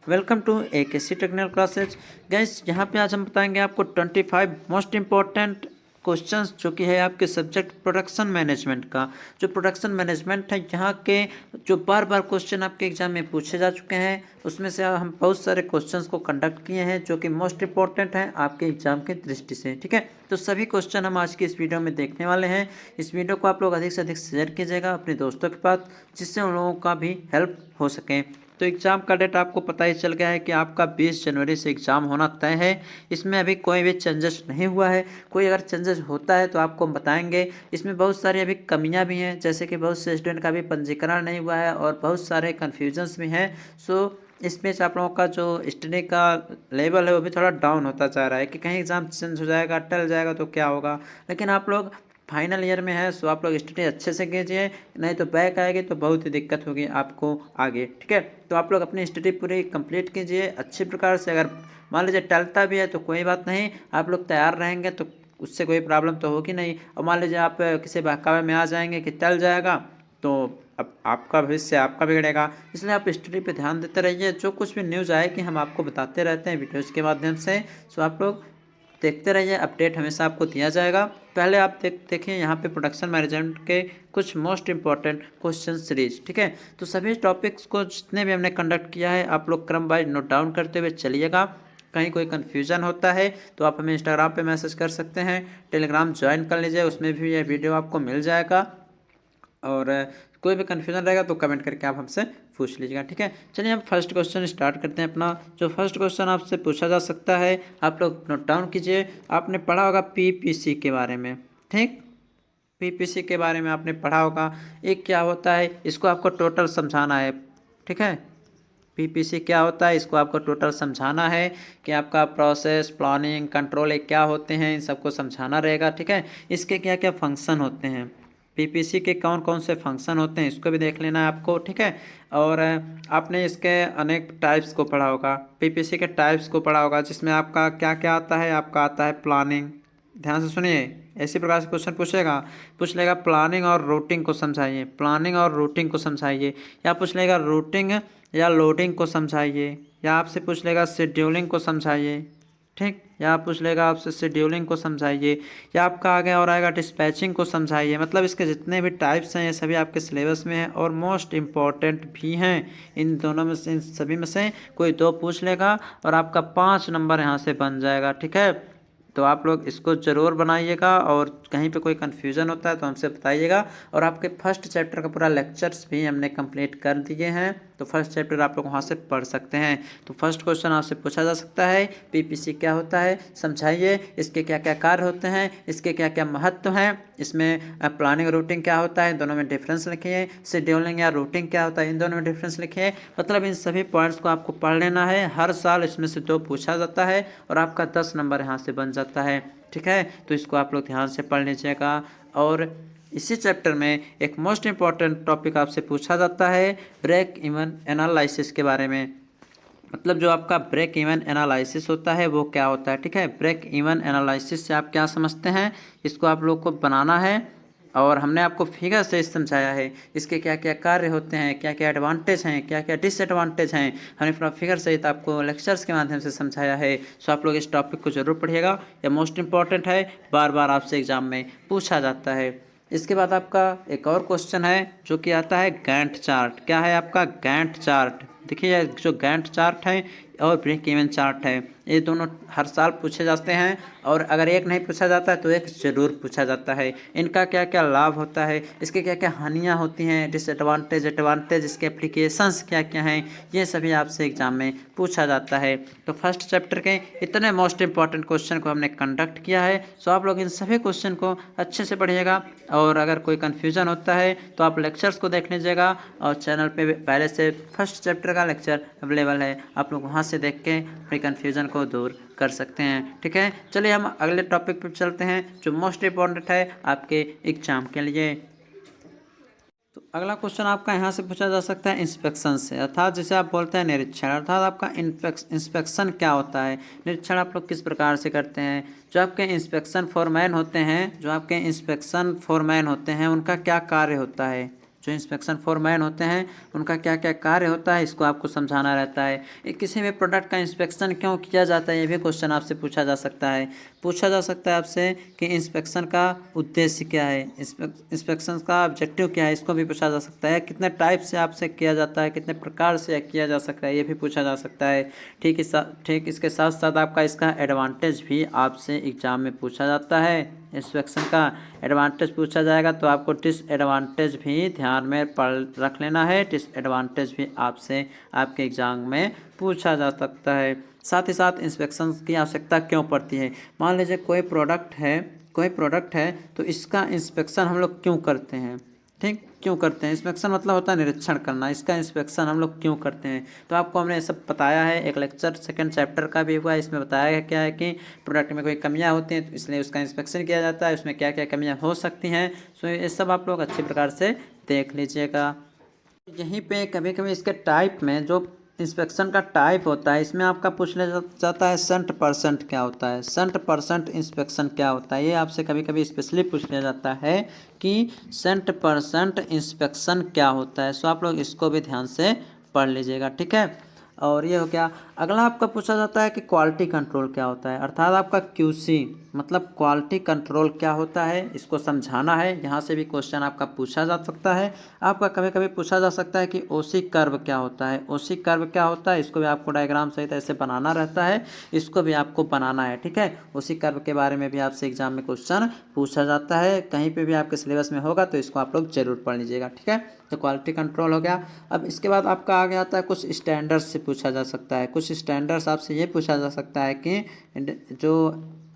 Welcome to AKC technical classes. Gas यहाँ पे आज हम बताएंगे आपको 25 मोस्ट इम्पॉर्टेंट क्वेश्चंस जो कि है आपके सब्जेक्ट प्रोडक्शन मैनेजमेंट का। जो प्रोडक्शन मैनेजमेंट है यहाँ के जो बार बार क्वेश्चन आपके एग्जाम में पूछे जा चुके हैं, उसमें से हम बहुत सारे क्वेश्चंस को कंडक्ट किए हैं जो कि मोस्ट इंपॉर्टेंट हैं आपके एग्जाम की दृष्टि से। ठीक है, तो सभी क्वेश्चन हम आज की इस वीडियो में देखने वाले हैं। इस वीडियो को आप लोग अधिक से अधिक शेयर कीजिएगा अपने दोस्तों के पास, जिससे उन लोगों का भी हेल्प हो सके। तो एग्ज़ाम का डेट आपको पता ही चल गया है कि आपका 20 जनवरी से एग्ज़ाम होना तय है। इसमें अभी कोई भी चेंजेस नहीं हुआ है। कोई अगर चेंजेस होता है तो आपको हम बताएंगे। इसमें बहुत सारी अभी कमियां भी हैं, जैसे कि बहुत से स्टूडेंट का भी पंजीकरण नहीं हुआ है और बहुत सारे कन्फ्यूजन्स भी हैं। सो इसमें से आप लोगों का जो स्टडी का लेवल है वो भी थोड़ा डाउन होता जा रहा है कि कहीं एग्ज़ाम चेंज हो जाएगा, टल जाएगा तो क्या होगा। लेकिन आप लोग फाइनल ईयर में है, सो आप लोग स्टडी अच्छे से कीजिए, नहीं तो बैक आएगी तो बहुत ही दिक्कत होगी आपको आगे। ठीक है, तो आप लोग अपनी स्टडी पूरी कंप्लीट कीजिए अच्छी प्रकार से। अगर मान लीजिए टलता भी है तो कोई बात नहीं, आप लोग तैयार रहेंगे तो उससे कोई प्रॉब्लम तो होगी नहीं। और मान लीजिए आप किसी बहकावे में आ जाएंगे कि टल जाएगा तो अब आपका भविष्य आपका बिगड़ेगा। इसलिए आप स्टडी पे ध्यान देते रहिए। जो कुछ भी न्यूज़ आए कि हम आपको बताते रहते हैं वीडियोज़ के माध्यम से, सो आप लोग देखते रहिए, अपडेट हमेशा आपको दिया जाएगा। पहले आप देखिए यहाँ पे प्रोडक्शन मैनेजमेंट के कुछ मोस्ट इंपॉर्टेंट क्वेश्चन सीरीज। ठीक है, तो सभी टॉपिक्स को जितने भी हमने कंडक्ट किया है आप लोग क्रम वाइज नोट डाउन करते हुए चलिएगा। कहीं कोई कन्फ्यूज़न होता है तो आप हमें इंस्टाग्राम पे मैसेज कर सकते हैं, टेलीग्राम ज्वाइन कर लीजिए, उसमें भी ये वीडियो आपको मिल जाएगा। और कोई भी कन्फ्यूजन रहेगा तो कमेंट करके आप हमसे पूछ लीजिएगा। ठीक है, चलिए हम फर्स्ट क्वेश्चन स्टार्ट करते हैं अपना। जो फर्स्ट क्वेश्चन आपसे पूछा जा सकता है, आप लोग नोट डाउन कीजिए। आपने पढ़ा होगा PPC के बारे में। ठीक, PPC के बारे में आपने पढ़ा होगा। एक क्या होता है, इसको आपको टोटल समझाना है। ठीक है, PPC क्या होता है इसको आपको टोटल समझाना है कि आपका प्रोसेस, प्लानिंग, कंट्रोल क्या होते हैं, इन सबको समझाना रहेगा। ठीक है, इसके क्या क्या फंक्शन होते हैं, PPC के कौन कौन से फंक्शन होते हैं, इसको भी देख लेना है आपको। ठीक है, और आपने इसके अनेक टाइप्स को पढ़ा होगा, PPC के टाइप्स को पढ़ा होगा, जिसमें आपका क्या क्या आता है। आपका आता है प्लानिंग। ध्यान से सुनिए, इसी प्रकार से क्वेश्चन पूछ लेगा प्लानिंग और रूटिंग को समझाइए, प्लानिंग और रूटिंग को समझाइए। या पूछ लेगा रूटिंग या लोडिंग को समझाइए। या आपसे पूछ लेगा शेड्यूलिंग को समझाइए। ठीक, या पूछ लेगा आपसे शेड्यूलिंग को समझाइए। या आपका आगे और आएगा डिस्पैचिंग को समझाइए। मतलब इसके जितने भी टाइप्स हैं ये सभी आपके सिलेबस में हैं और मोस्ट इम्पॉर्टेंट भी हैं। इन दोनों में से, इन सभी में से कोई दो पूछ लेगा और आपका 5 नंबर यहाँ से बन जाएगा। ठीक है, तो आप लोग इसको ज़रूर बनाइएगा और कहीं पे कोई कन्फ्यूज़न होता है तो हमसे बताइएगा। और आपके फर्स्ट चैप्टर का पूरा लेक्चर्स भी हमने कंप्लीट कर दिए हैं, तो फर्स्ट चैप्टर आप लोग वहाँ से पढ़ सकते हैं। तो फर्स्ट क्वेश्चन आपसे पूछा जा सकता है, PPC क्या होता है समझाइए, इसके क्या क्या कार्य होते हैं, इसके क्या क्या महत्व हैं, इसमें प्लानिंग रूटिंग क्या होता है, दोनों में डिफरेंस लिखिए। शेड्यूलिंग या रूटिंग क्या होता है, इन दोनों में डिफरेंस लिखिए। मतलब इन सभी पॉइंट्स को आपको पढ़ लेना है। हर साल इसमें से 2 पूछा जाता है और आपका 10 नंबर यहाँ से बन जाता है। ठीक है, तो इसको आप लोग ध्यान से पढ़ लीजिएगा। और इसी चैप्टर में एक मोस्ट इम्पॉर्टेंट टॉपिक आपसे पूछा जाता है ब्रेक इवन एनालिसिस के बारे में। मतलब जो आपका ब्रेक इवन एनालिसिस होता है वो क्या होता है। ठीक है, ब्रेक इवन एनालिसिस से आप क्या समझते हैं, इसको आप लोग को बनाना है। और हमने आपको फिगर से समझाया है इसके क्या क्या कार्य होते हैं, क्या क्या एडवांटेज हैं, क्या क्या डिसएडवांटेज हैं, हमने पूरा फिगर सहित आपको लेक्चर्स के माध्यम से समझाया है। सो आप लोग इस टॉपिक को जरूर पढ़िएगा, यह मोस्ट इंपॉर्टेंट है, बार बार आपसे एग्जाम में पूछा जाता है। इसके बाद आपका एक और क्वेश्चन है जो कि आता है गैंट चार्ट। क्या है आपका गैंट चार्ट। देखिए जो गैंट चार्ट है और ब्रेक इवन चार्ट है, ये दोनों हर साल पूछे जाते हैं और अगर एक नहीं पूछा जाता है तो एक ज़रूर पूछा जाता है। इनका क्या क्या लाभ होता है, इसके क्या क्या हानियाँ होती हैं, डिसएडवांटेज, एडवांटेज, इसके एप्लीकेशंस क्या क्या हैं, ये सभी आपसे एग्जाम में पूछा जाता है। तो फर्स्ट चैप्टर के इतने मोस्ट इंपॉर्टेंट क्वेश्चन को हमने कंडक्ट किया है। सो आप लोग इन सभी क्वेश्चन को अच्छे से पढ़िएगा और अगर कोई कन्फ्यूज़न होता है तो आप लेक्चर्स को देख लीजिएगा और चैनल पे पहले से फर्स्ट चैप्टर का लेक्चर अवेलेबल है, आप लोग वहाँ से देख के अपनी कन्फ्यूज़न को दूर कर सकते हैं। ठीक है, चलिए हम अगले टॉपिक पर चलते हैं जो मोस्ट इम्पॉर्टेंट है आपके एग्जाम के लिए। तो अगला क्वेश्चन आपका यहाँ से पूछा जा सकता है इंस्पेक्शन से, अर्थात जैसे आप बोलते हैं निरीक्षण, अर्थात आपका इंस्पेक्शन क्या होता है, निरीक्षण आप लोग किस प्रकार से करते हैं। जो आपके इंस्पेक्शन फोरमैन होते हैं, जो आपके इंस्पेक्शन फोरमैन होते हैं उनका क्या कार्य होता है। जो इंस्पेक्शन फोरमैन होते हैं उनका क्या क्या कार्य होता है, इसको आपको समझाना रहता है। किसी भी प्रोडक्ट का इंस्पेक्शन क्यों किया जाता है, ये भी क्वेश्चन आपसे पूछा जा सकता है। पूछा जा सकता है आपसे कि इंस्पेक्शन का उद्देश्य क्या है, इंस्पेक्शन का ऑब्जेक्टिव क्या है, इसको भी पूछा जा सकता है। कितने टाइप से आपसे किया जाता है, कितने प्रकार से किया जा सकता है, ये भी पूछा जा सकता है। ठीक इसके साथ साथ आपका इसका एडवांटेज भी आपसे एग्जाम में पूछा जाता है। इंस्पेक्शन का एडवांटेज पूछा जाएगा तो आपको डिसएडवांटेज भी ध्यान में पढ़ रख लेना है। डिसएडवांटेज भी आपसे आपके एग्जाम में पूछा जा सकता है। साथ ही साथ इंस्पेक्शन की आवश्यकता क्यों पड़ती है। मान लीजिए कोई प्रोडक्ट है तो इसका इंस्पेक्शन हम लोग क्यों करते हैं, ठीक, क्यों करते हैं। इंस्पेक्शन मतलब होता है निरीक्षण करना, इसका इंस्पेक्शन हम लोग क्यों करते हैं। तो आपको हमने ये सब बताया है, एक लेक्चर सेकंड चैप्टर का भी हुआ है, इसमें बताया गया क्या है कि प्रोडक्ट में कोई कमियां होती हैं तो इसलिए उसका इंस्पेक्शन किया जाता है, उसमें क्या क्या कमियां हो सकती हैं। सो ये सब आप लोग अच्छी प्रकार से देख लीजिएगा। यहीं पे कभी कभी इसके टाइप में जो इंस्पेक्शन का टाइप होता है, इसमें आपका पूछ लिया जाता है 100% क्या होता है, 100% इंस्पेक्शन क्या होता है। ये आपसे कभी कभी स्पेशली पूछ लिया जाता है कि 100% इंस्पेक्शन क्या होता है। सो आप लोग इसको भी ध्यान से पढ़ लीजिएगा, ठीक है। और ये हो गया। अगला आपका पूछा जाता है कि क्वालिटी कंट्रोल क्या होता है, अर्थात आपका क्यूसी मतलब क्वालिटी कंट्रोल क्या होता है, इसको समझाना है। यहाँ से भी क्वेश्चन आपका पूछा जा सकता है। आपका कभी कभी पूछा जा सकता है कि ओसी कर्व क्या होता है, ओसी कर्व क्या होता है, इसको भी आपको डायग्राम सहित ऐसे बनाना रहता है, इसको भी आपको बनाना है, ठीक है। ओसी कर्व के बारे में भी आपसे एग्जाम में क्वेश्चन पूछा जाता है, कहीं पे भी आपके सिलेबस में होगा तो इसको आप लोग जरूर पढ़ लीजिएगा, ठीक है। तो क्वालिटी कंट्रोल हो गया। अब इसके बाद आपका आ गया आता है कुछ स्टैंडर्ड्स से पूछा जा सकता है। कुछ स्टैंडर्ड्स आपसे ये पूछा जा सकता है कि जो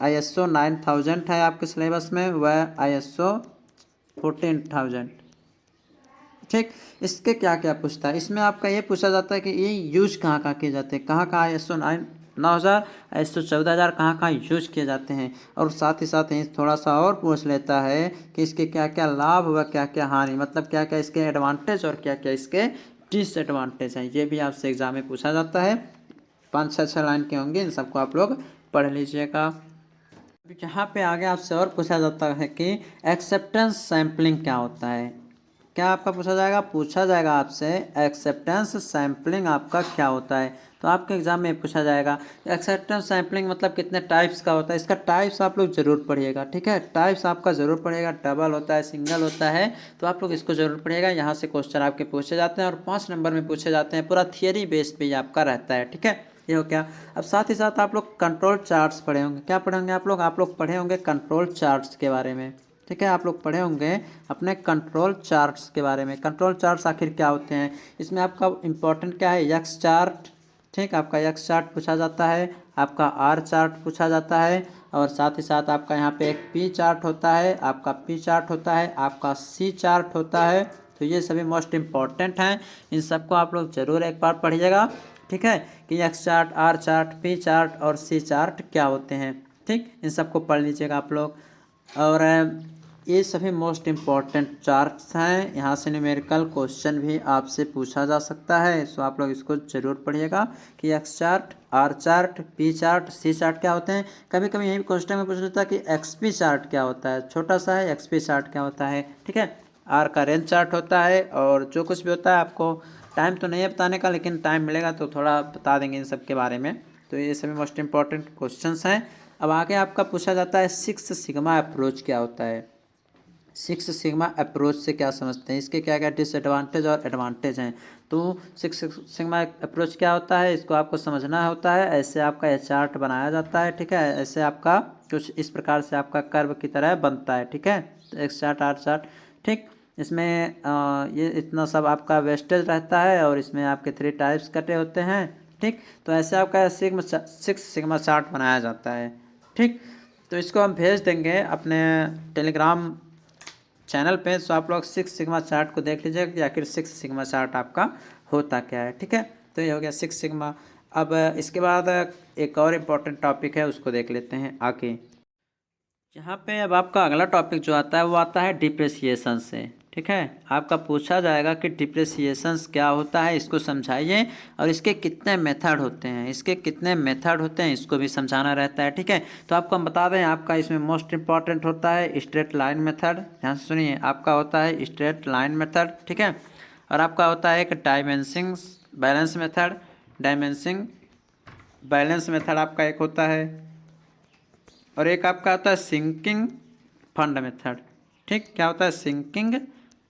ISO 9000 है आपके सिलेबस में, वह ISO 14000, ठीक, इसके क्या क्या पूछता है। इसमें आपका ये पूछा जाता है कि ये यूज कहाँ कहाँ किए जाते हैं, कहाँ कहाँ ISO 9000 ISO 14000 कहाँ कहाँ यूज किए जाते हैं। और साथ ही साथ थोड़ा सा और पूछ लेता है कि इसके क्या क्या लाभ व क्या क्या हानि, मतलब क्या क्या इसके एडवांटेज और क्या क्या इसके डिसएडवांटेज हैं। ये भी आपसे एग्जाम में पूछा जाता है। 5-6 लाइन के होंगे, इन सबको आप लोग पढ़ लीजिएगा। यहाँ पे आगे आपसे और पूछा जाता है कि एक्सेप्टेंस सैम्पलिंग क्या होता है। क्या आपका पूछा जाएगा आपसे एक्सेप्टेंस सैम्पलिंग आपका क्या होता है। तो आपके एग्जाम में पूछा जाएगा एक्सेप्टेंस सैम्पलिंग मतलब कितने टाइप्स का होता है। इसका टाइप्स आप लोग जरूर पढ़िएगा, ठीक है। टाइप्स आपका जरूर पढ़िएगा, डबल होता है, सिंगल होता है, तो आप लोग इसको जरूर पढ़िएगा। यहाँ से क्वेश्चन आपके पूछे जाते हैं और 5 नंबर में पूछे जाते हैं। पूरा थियरी बेस पे आपका रहता है, ठीक है। ये हो क्या। अब साथ ही साथ आप लोग कंट्रोल चार्ट्स पढ़े होंगे। क्या पढ़े होंगे आप लोग पढ़े होंगे कंट्रोल चार्ट्स के बारे में, ठीक है। आप लोग पढ़े होंगे अपने कंट्रोल चार्ट्स के बारे में। कंट्रोल चार्ट्स आखिर क्या होते हैं, इसमें आपका इंपॉर्टेंट क्या है, एक्स चार्ट, ठीक, आपका एक्स चार्ट पूछा जाता है, आपका आर चार्ट पूछा जाता है, और साथ ही साथ आपका यहाँ पे एक पी चार्ट होता है, आपका पी चार्ट होता है, आपका सी चार्ट होता है। तो ये सभी मोस्ट इम्पॉर्टेंट हैं, इन सबको आप लोग जरूर एक बार पढ़िएगा, ठीक है, कि X chart, R chart, P chart और सी चार्ट क्या होते हैं, ठीक, इन सबको पढ़ लीजिएगा आप लोग। और ये सभी मोस्ट इम्पॉर्टेंट चार्ट्स हैं, यहाँ से न्यूमेरिकल क्वेश्चन भी आपसे पूछा जा सकता है। सो आप लोग इसको जरूर पढ़िएगा कि X chart, R chart, P chart, C chart क्या होते हैं। कभी कभी यही क्वेश्चन में पूछ लेता है कि एक्सपी चार्ट क्या होता है, छोटा सा है, एक्सपी चार्ट क्या होता है, ठीक है। आर का रेंज चार्ट होता है, और जो कुछ भी होता है आपको टाइम तो नहीं है बताने का, लेकिन टाइम मिलेगा तो थोड़ा बता देंगे इन सब के बारे में। तो ये सभी मोस्ट इम्पॉर्टेंट क्वेश्चंस हैं। अब आगे आपका पूछा जाता है 6 सिग्मा अप्रोच क्या होता है। 6 सिग्मा अप्रोच से क्या समझते हैं, इसके क्या क्या डिसएडवांटेज और एडवांटेज हैं। तो 6 सिग्मा अप्रोच क्या होता है, इसको आपको समझना होता है। ऐसे आपका ये चार्ट बनाया जाता है, ठीक है। ऐसे आपका कुछ इस प्रकार से आपका कर्व की तरह बनता है, ठीक है। तो एक्स चार्ट, आर चार्ट, ठीक, इसमें ये इतना सब आपका वेस्टेज रहता है, और इसमें आपके 3 टाइप्स कटे होते हैं, ठीक। तो ऐसे आपका 6 सिग्मा चार्ट बनाया जाता है, ठीक। तो इसको हम भेज देंगे अपने टेलीग्राम चैनल पे। सो आप लोग 6 सिग्मा चार्ट को देख लीजिएगा कि आखिर 6 सिग्मा चार्ट आपका होता क्या है, ठीक है। तो ये हो गया 6 सिग्मा। अब इसके बाद एक और इम्पोर्टेंट टॉपिक है, उसको देख लेते हैं आगे। यहाँ पे अब आपका अगला टॉपिक जो आता है वो आता है डिप्रिसिएशन से, ठीक है। आपका पूछा जाएगा कि डिप्रिसिएशंस क्या होता है, इसको समझाइए और इसके कितने मेथड होते हैं, इसको भी समझाना रहता है। ठीक है, तो आपको हम बता दें, आपका इसमें मोस्ट इंपॉर्टेंट होता है स्ट्रेट लाइन मेथड। ध्यान से सुनिए, आपका होता है स्ट्रेट लाइन मेथड। ठीक है, और आपका होता है एक डायमेंसिंग बैलेंस मेथड आपका एक होता है, और एक आपका होता है सिंकिंग फंड मेथड। ठीक, क्या होता है सिंकिंग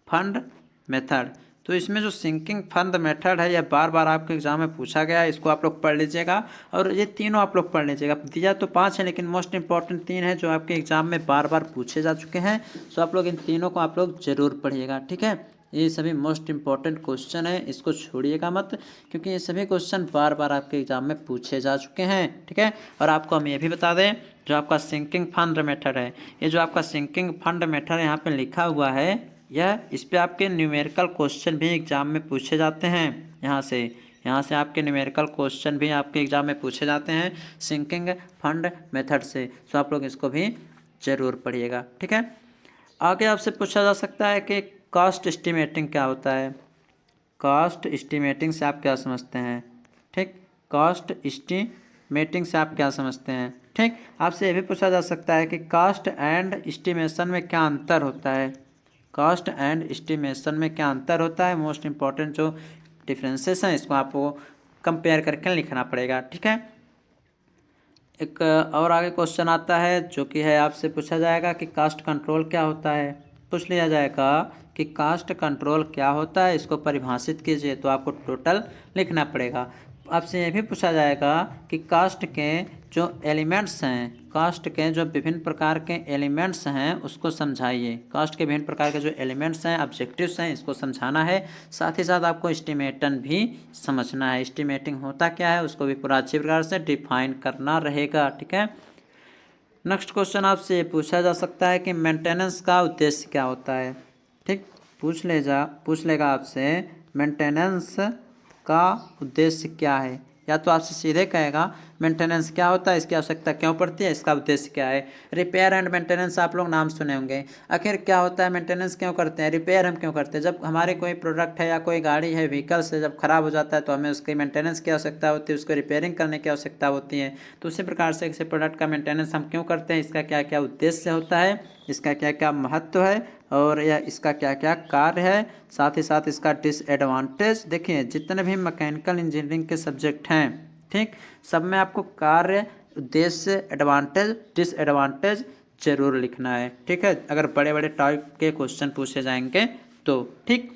फंड मेथड। तो इसमें जो सिंकिंग फंड मेथड है, यह बार बार आपके एग्जाम में पूछा गया है, इसको आप लोग पढ़ लीजिएगा। और ये तीनों आप लोग पढ़ लीजिएगा, दिया तो 5 है लेकिन मोस्ट इंपॉर्टेंट 3 है जो आपके एग्जाम में बार बार पूछे जा चुके हैं। सो आप लोग इन तीनों को आप लोग जरूर पढ़िएगा। ठीक है, ये सभी मोस्ट इंपॉर्टेंट क्वेश्चन है, इसको छोड़िएगा मत, क्योंकि ये सभी क्वेश्चन बार बार आपके एग्जाम में पूछे जा चुके हैं। ठीक है, और आपको हम ये भी बता दें, जो आपका सिंकिंग फंड मेथड है, ये जो आपका सिंकिंग फंड मेथड यहाँ पे लिखा हुआ है, यह इस पे आपके न्यूमेरिकल क्वेश्चन भी एग्जाम में पूछे जाते हैं। यहाँ से आपके न्यूमेरिकल क्वेश्चन भी आपके एग्जाम में पूछे जाते हैं सिंकिंग फंड मेथड से। सो आप लोग इसको भी जरूर पढ़िएगा। ठीक है, आगे आपसे पूछा जा सकता है कि कॉस्ट एस्टिमेटिंग क्या होता है। कॉस्ट एस्टिमेटिंग से आप क्या समझते हैं। ठीक, कॉस्ट एस्टिमेटिंग से आप क्या समझते हैं। ठीक, आपसे ये भी पूछा जा सकता है कि कॉस्ट एंड एस्टिमेशन में क्या अंतर होता है। कॉस्ट एंड एस्टिमेशन में क्या अंतर होता है, मोस्ट इंपॉर्टेंट जो डिफरेंसेस हैं, इसको आपको कंपेयर करके लिखना पड़ेगा। ठीक है, एक और आगे क्वेश्चन आता है जो कि है, आपसे पूछा जाएगा कि कास्ट कंट्रोल क्या होता है। पूछ लिया जाएगा कि कास्ट कंट्रोल क्या होता है, इसको परिभाषित कीजिए, तो आपको टोटल लिखना पड़ेगा। आपसे ये भी पूछा जाएगा कि कास्ट के जो एलिमेंट्स हैं, कास्ट के जो विभिन्न प्रकार के एलिमेंट्स हैं उसको समझाइए। कास्ट के विभिन्न प्रकार के जो एलिमेंट्स हैं, ऑब्जेक्टिव्स हैं, इसको समझाना है। साथ ही साथ आपको एस्टिमेटन भी समझना है, एस्टिमेटिंग होता क्या है उसको भी पूरा अच्छी प्रकार से डिफाइन करना रहेगा। ठीक है, नेक्स्ट क्वेश्चन आपसे पूछा जा सकता है कि मेंटेनेंस का उद्देश्य क्या होता है। ठीक, पूछ लेगा आपसे मेंटेनेंस का उद्देश्य क्या है, या तो आपसे सीधे कहेगा मेंटेनेंस क्या होता है, इसकी आवश्यकता क्यों पड़ती है, इसका उद्देश्य क्या है। रिपेयर एंड मेंटेनेंस आप लोग नाम सुने होंगे। आखिर क्या होता है, मेंटेनेंस क्यों करते हैं, रिपेयर हम क्यों करते हैं। जब हमारे कोई प्रोडक्ट है या कोई गाड़ी है, व्हीकल से जब खराब हो जाता है तो हमें उसकी मेंटेनेंस की आवश्यकता होती है, उसको रिपेयरिंग करने की आवश्यकता होती है। तो उसी प्रकार से किसी प्रोडक्ट का मेंटेनेंस हम क्यों करते हैं, इसका क्या क्या उद्देश्य होता है, इसका क्या क्या महत्व है, और या इसका क्या क्या कार्य है, साथ ही साथ इसका डिसएडवांटेज। देखिए, जितने भी मैकेनिकल इंजीनियरिंग के सब्जेक्ट हैं, ठीक, सब में आपको कार्य, उद्देश्य, एडवांटेज, डिसएडवांटेज जरूर लिखना है। ठीक है, अगर बड़े बड़े टाइप के क्वेश्चन पूछे जाएंगे तो। ठीक,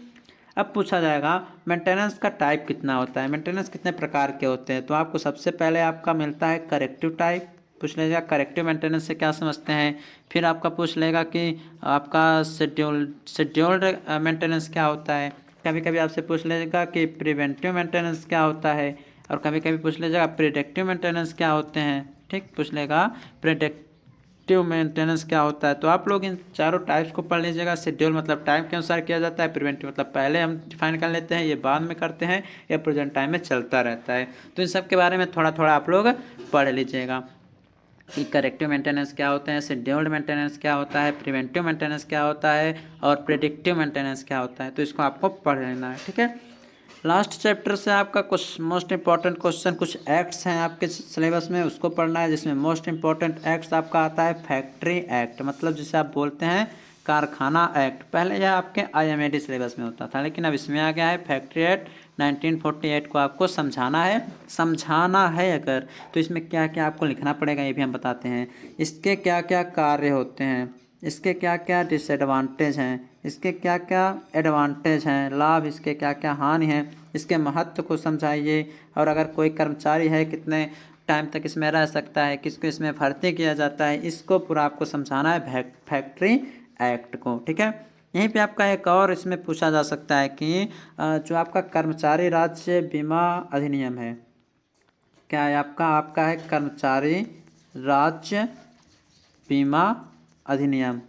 अब पूछा जाएगा मेंटेनेंस का टाइप कितना होता है, मेंटेनेंस कितने प्रकार के होते हैं। तो आपको सबसे पहले आपका मिलता है करेक्टिव टाइप। पूछ लेगा करेक्टिव मेंटेनेंस से क्या समझते हैं। फिर आपका पूछ लेगा कि आपका शेड्यूल्ड मेंटेनेंस क्या होता है। कभी कभी आपसे पूछ लेगा कि प्रिवेंटिव मेंटेनेंस क्या होता है, और कभी कभी पूछ लेगा प्रिडिक्टिव मेंटेनेंस क्या होते हैं। ठीक, पूछ लेगा प्रिडिक्टिव मेंटेनेंस क्या होता है। तो आप लोग इन चारों टाइप्स को पढ़ लीजिएगा। शेड्यूल मतलब टाइम के अनुसार किया जाता है, प्रिवेंटिव मतलब पहले हम डिफाइन कर लेते हैं, ये बाद में करते हैं, या प्रेजेंट टाइम में चलता रहता है। तो इन सब के बारे में थोड़ा थोड़ा आप लोग पढ़ लीजिएगा कि करेक्टिव मेंटेनेंस क्या होते हैं, शेड्यूल्ड मेंटेनेंस क्या होता है, प्रिवेंटिव मेंटेनेंस क्या होता है, और प्रेडिक्टिव मेंटेनेंस क्या होता है। तो इसको आपको पढ़ लेना है। ठीक है, लास्ट चैप्टर से आपका कुछ मोस्ट इंपॉर्टेंट क्वेश्चन, कुछ एक्ट्स हैं आपके सिलेबस में, उसको पढ़ना है। जिसमें मोस्ट इंपॉर्टेंट एक्ट्स आपका आता है फैक्ट्री एक्ट, मतलब जिसे आप बोलते हैं कारखाना एक्ट। पहले यह आपके IMAD सिलेबस में होता था, लेकिन अब इसमें आ गया है फैक्ट्री एक्ट 1948 को आपको समझाना है। अगर तो इसमें क्या क्या आपको लिखना पड़ेगा ये भी हम बताते हैं। इसके क्या क्या कार्य होते हैं, इसके क्या क्या डिसएडवांटेज हैं, इसके क्या क्या एडवांटेज हैं, लाभ, इसके क्या क्या हानि हैं, इसके महत्व को समझाइए। और अगर कोई कर्मचारी है कितने टाइम तक इसमें रह सकता है, किसको इसमें भर्ती किया जाता है, इसको पूरा आपको समझाना है फैक्ट्री एक्ट को। ठीक है, यहीं पे आपका एक और इसमें पूछा जा सकता है कि जो आपका कर्मचारी राज्य बीमा अधिनियम है, क्या है आपका है कर्मचारी राज्य बीमा अधिनियम,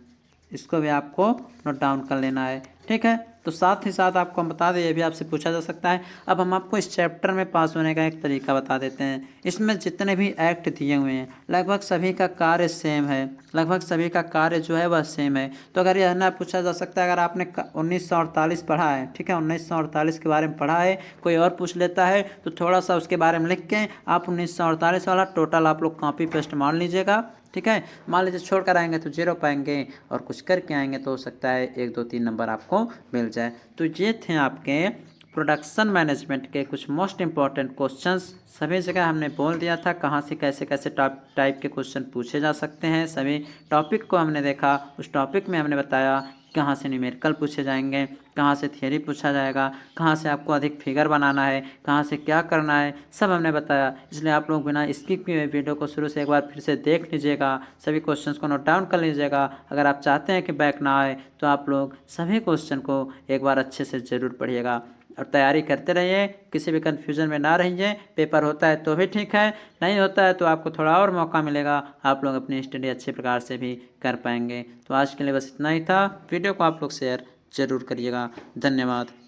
इसको भी आपको नोट डाउन कर लेना है। ठीक है, तो साथ ही साथ आपको हम बता दें, ये भी आपसे पूछा जा सकता है। अब हम आपको इस चैप्टर में पास होने का एक तरीका बता देते हैं। इसमें जितने भी एक्ट दिए हुए हैं लगभग सभी का कार्य सेम है, लगभग सभी का कार्य जो है वह सेम है। तो अगर यह ना पूछा जा सकता है, अगर आपने 1948 पढ़ा है, ठीक है, 1948 के बारे में पढ़ा है, कोई और पूछ लेता है तो थोड़ा सा उसके बारे में लिख के आप 1948 वाला टोटल आप लोग कॉपी पेस्ट मार लीजिएगा, ठीक है। मान लीजिए छोड़ कर आएंगे तो 0 पाएंगे और कुछ करके आएंगे तो हो सकता है 1 2 3 नंबर आपको मिल जाए। तो ये थे आपके प्रोडक्शन मैनेजमेंट के कुछ मोस्ट इंपॉर्टेंट क्वेश्चंस। सभी जगह हमने बोल दिया था कहाँ से कैसे कैसे टाइप के क्वेश्चन पूछे जा सकते हैं। सभी टॉपिक को हमने देखा, उस टॉपिक में हमने बताया कहाँ से न्यूमेरिकल पूछे जाएंगे, कहाँ से थियरी पूछा जाएगा, कहाँ से आपको अधिक फिगर बनाना है, कहाँ से क्या करना है, सब हमने बताया। इसलिए आप लोग बिना स्किप किए वीडियो को शुरू से एक बार फिर से देख लीजिएगा, सभी क्वेश्चंस को नोट डाउन कर लीजिएगा। अगर आप चाहते हैं कि बैक ना आए तो आप लोग सभी क्वेश्चन को एक बार अच्छे से ज़रूर पढ़िएगा और तैयारी करते रहिए, किसी भी कन्फ्यूज़न में ना रहिए। पेपर होता है तो भी ठीक है, नहीं होता है तो आपको थोड़ा और मौका मिलेगा, आप लोग अपनी स्टडी अच्छे प्रकार से भी कर पाएंगे। तो आज के लिए बस इतना ही था। वीडियो को आप लोग शेयर ज़रूर करिएगा। धन्यवाद।